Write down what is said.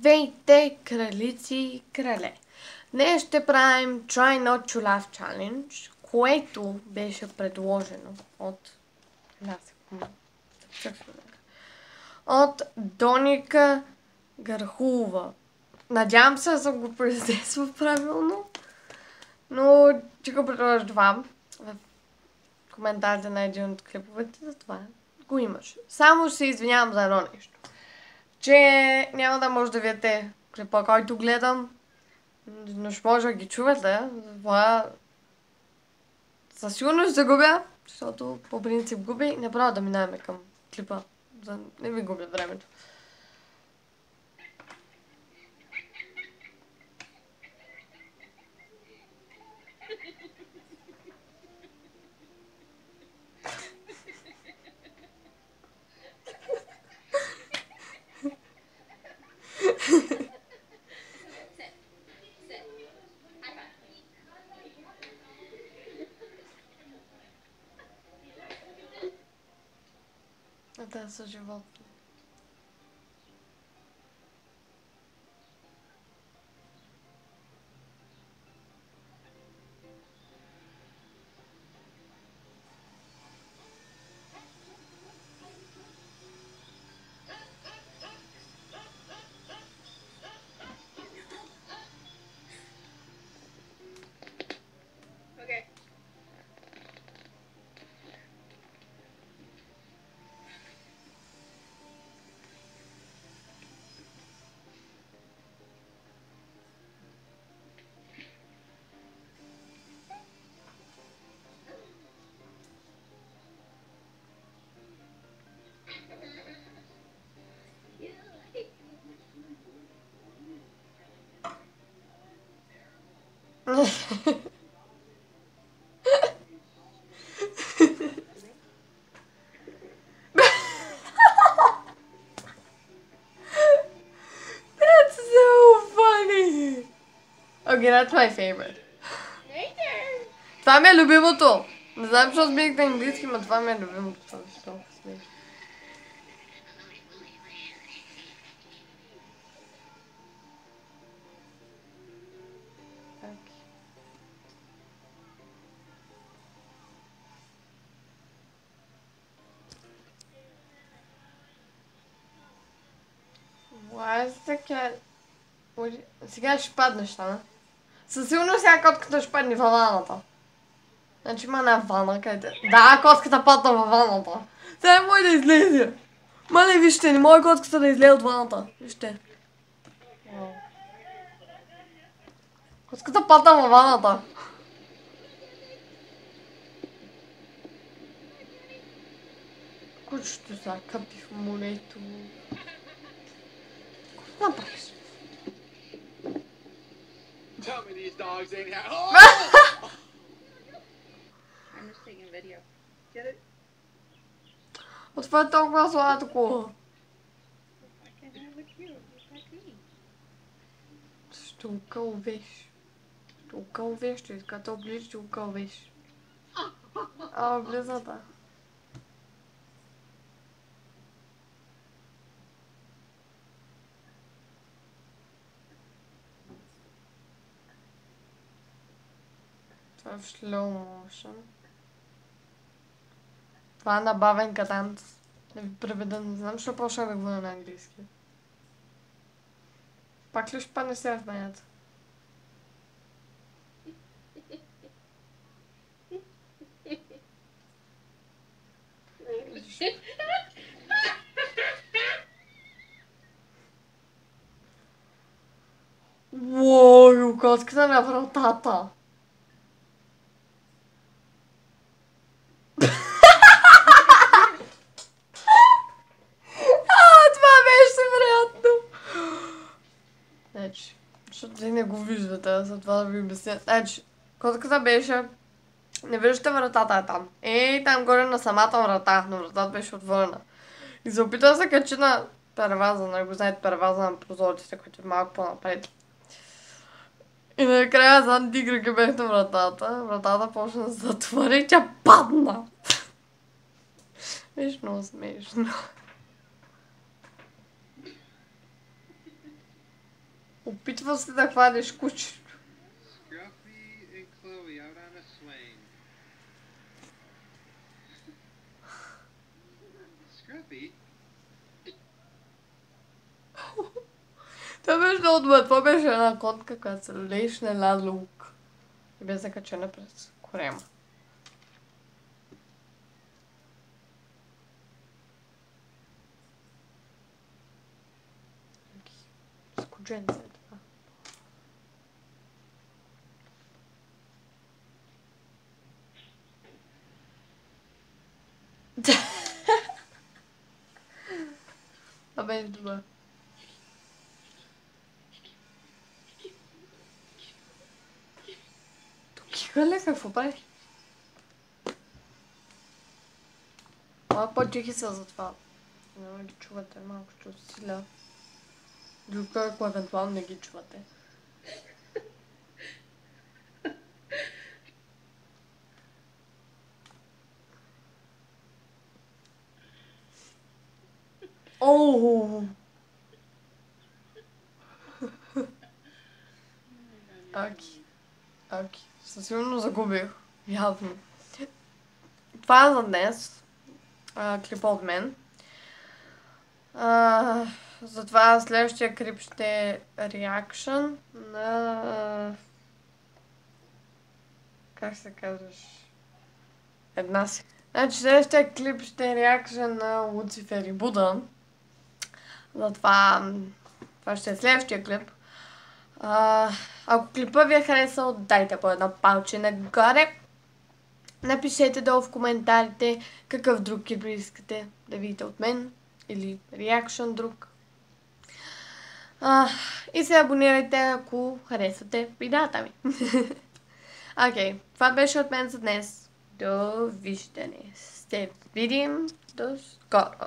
Здравейте, кралици и крале! Днес ще правим Try Not to Laugh Challenge, което беше предложено от... от Доника Гърхулова. Надявам се да съм го произнесла правилно, но ще го предложа това в коментарите на един от клиповете, за това го имаш. Само се извинявам за едно нещо, че няма да може да видите клипа, който гледам, но ще може да ги чувате. Това със сигурност загубя, защото по принцип губи и направо да минаваме към клипа, за да не ви губя времето. Да, са животни. That's so funny! Okay, that's my favorite. Това ми е любимото. Не знам защо сбих на английски, но това ми е любимото. Това е толкова смешно. Why is the cat... Сега ще паднеш, а? Със сигурност сега котката ще падне във ваната. Значи има една вана, където... Да, котката падна във ваната. Сега не може да излезе. Мале, вижте, не може котката да излезе от ваната. Вижте. Котката падна във ваната. Кучето сега къпи в морето. Какво направиш? Tell me these dogs ain't Oh! I'm just taking video. Get it? От това е толкова сладко. I can't have a cute. It's like me. Ще укълвиш. Ще укълвиш, ще като ближ, ще укълвиш. А, близата. Това е в slow motion. Това е набавен катанц. Да ви преведа, не знам, защо почнах да говоря на английски. Пак ли ще падне сега в менята? Уоу, котката на вратата. Това беше приятно. Значи, защото ти не го виждате, за това да ви обясня. Значи, котката беше... Не виждате, вратата е там. Там горе на самата врата, но вратата беше отворена. И се опита да се качи на перваза, нали го знаете, перваза на прозорците, който е малко по-напред. И накрая зад тигрика бях на вратата. Вратата почна да се затвори и тя падна. Беше много смешно. Опитва се да хванеш кучето. Scruffy and Chloe out on a swing. Scruffy? Това беше много добре. Това беше една котка, която се лееше на една лук. И бе закачена през корема. Скудженце е това. Това беше добре. Хвърля, какво правиш? Малко по-тихи са за това. Няма ги чувате, малко ще усиля. Друго, ако евентуално не ги чувате. Оу! Аки. Със сигурно загубих. Явно. Това е за днес. Клипа от мен. Затова следващия клип ще е реакшън на... Как се казваш? Една си. Значи следващия клип ще е реакшън на Луцифер и Буда. Затова това ще е следващия клип. Ако клипа ви е харесал, дайте по едно палче нагоре. Напишете долу в коментарите какъв друг клип искате да видите от мен. Или реакшън друг. И се абонирайте, ако харесвате видеята ми. Окей, това беше от мен за днес. Довиждане. Ще видим до скоро.